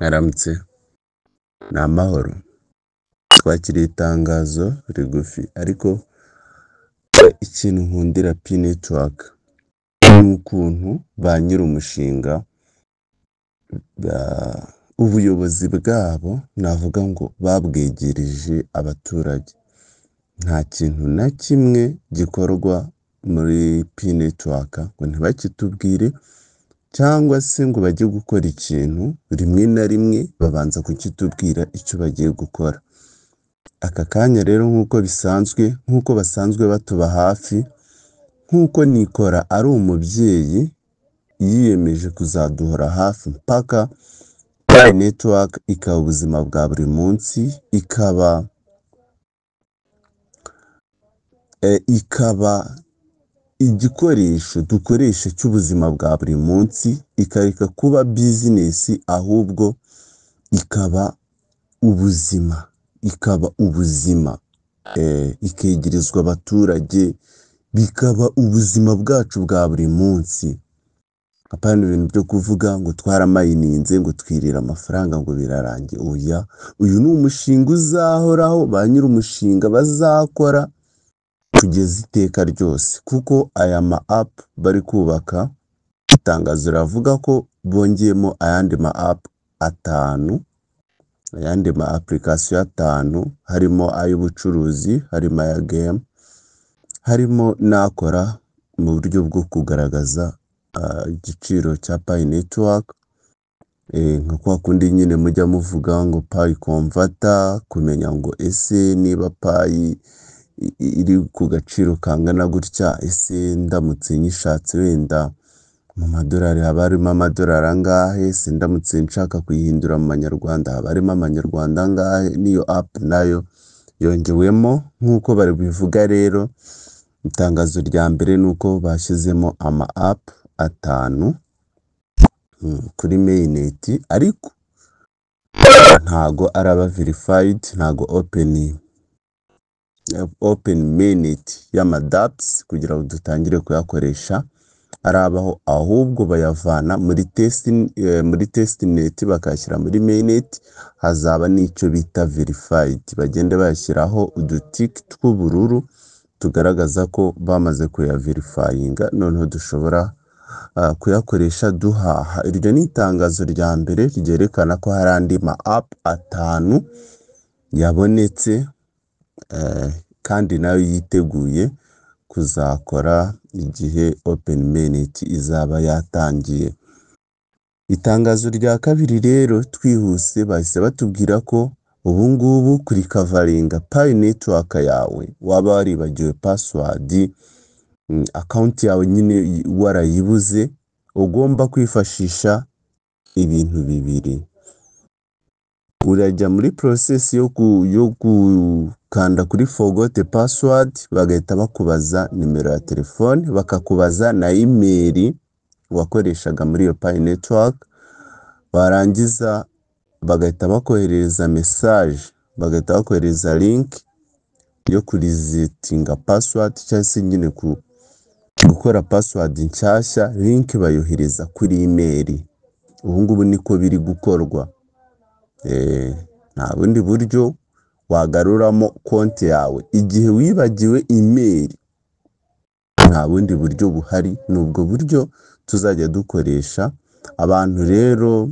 Aramutse ni amahoro. Twakiriye itangazo rigufi ariko ikintu nkundira P Network ni ukuntu ba nyir'umushinga ubuyobozi bwabo navuga ngo babwegereje abaturage. Nta kintu na kimwe gikorwa muri P Network ngo ntibakitubwire cyangwa se ngo bajye gukora ikintu rimwe na rimwe babanza kukitubwira icyo bagiye gukora. Aka kanya rero nk'uko basanzwe batuba hafi, nk'uko Nikora ari umubyeyi yiyemeje kuzaduhora hafi mpaka P Network ikaba ubuzima bwa buri munsi, ikaba igikoresho dukoresha cy'ubuzima bwa buri munsi, ikareka kuba bizinesi ahubwo ikaba ubuzima, ikegerezwa abaturage, bikaba ubuzima bwacu bwa buri munsi. Apana ibintu byo kuvuga ngo twaramayininze ngo twirira amafaranga ngo birarangiye. Oya, uyu ni umushinga uzahoraho, ba nyir'umushinga bazakora kugeza iteka ryose, kuko aya ma app bari kubaka, itangazo riravuga ko bongeyemo ayandi ma app 5, ayandi ma application 5, harimo ay'ubucuruzi, harimo aya game, harimo n'akora mu buryo bwo kugaragaza igiciro cya P Network, nka kwa kundi nyine mujya muvuga ngo P converter, kumenya ngo ese niba P iri ku gaciro kangana gutya, ese ndamutse nyishatse wenda mu madolari haba harimo amadolari angahe, ese ndamutse nshaka kuyihindura mu manyarwanda haba harimo amanyarwanda angahe. Niyo app nayo yongewemo nk'uko bari bivuga. Rero itangazo rya mbere ni uko bashyizemo ama app 5 kuri mainnet, ariko ntago araba verified, ntago open mainnet y'amadapps kugira ngo dutangire kuyakoresha arabaho, ahubwo bayavana muri testnet bakashyira muri mainnet. Hazaba n'icyo bita verified, bagende bayashyiraho udutiki tw'ubururu tugaragaza ko bamaze kuyaverifyinga, noneho dushobora kuyakoresha duhaha. Iryo ni itangazo rya mbere ryerekana ko hari andi ma app 5 yabonetse, kandi nayo yiteguye kuzakora igihe open mainnet izaba yatangiye. Itangazo rya kabiri rero twihuse bahise batubwira ko ubu ngubu kuri coveringa P Network yawe waba waribagiwe password, account yawe nyine warayibuze, ugomba kwifashisha ibintu bibiri. Urajya muri process yo gukanda kuri forgot password, bagahita bakubaza nimero ya telefone, bakakubaza na email wakoreshaga muri iyo P Network, barangiza bagahita bakohereza message, bagahita bakohereza link yo kurisetinga password cyangwa se nyine gukora password nshyashya. Link bayohereza kuri email. Ubu ngubu niko biri gukorwa. Nta bundi buryo wagaruramo konti yawe igihe wibagiwe email, nta bundi buryo buhari. Nubwo buryo tuzajya dukoresha. Abantu rero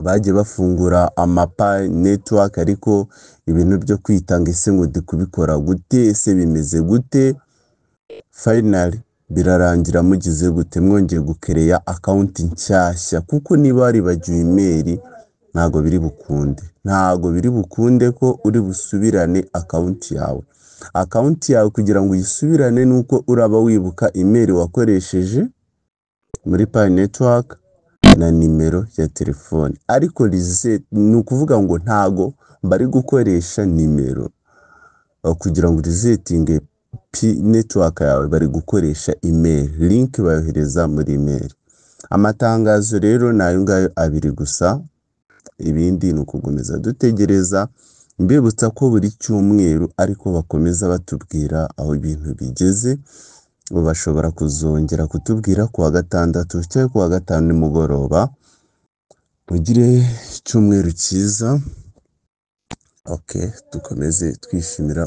bagiye bafungura ama P Network, ariko ibintu byo kwitanga ese ngo ndi kubikora gute, ese bimeze gute, finally birarangira mugize gute, mwongeye gukereya account nshyashya, kuko niba waribagiwe email ntago biri bukunde ko uri busubirane account yawe. Account yawe kugira ngo uyisubirane nuko uraba wibuka email wakoresheje muri P Network na nimero ya telefone. Ariko reset ni ukuvuga ngo ntago bari gukoresha nimero kugira ngo resetinge P Network yawe, bari gukoresha email, link bayohereza muri email. Amatangazo rero nayo ngayo abiri gusa, ibindi ni ukugomeza dutegereza. Mbibutsa ko buri cyumweru ariko bakomeza batubwira aho ibintu bigeze. Bashobora kuzongera kutubwira ku wa gatandatu cyangwa ku wa gatanu nimugoroba mugire icyumweru cyiza. Okay, dukomeze twishimira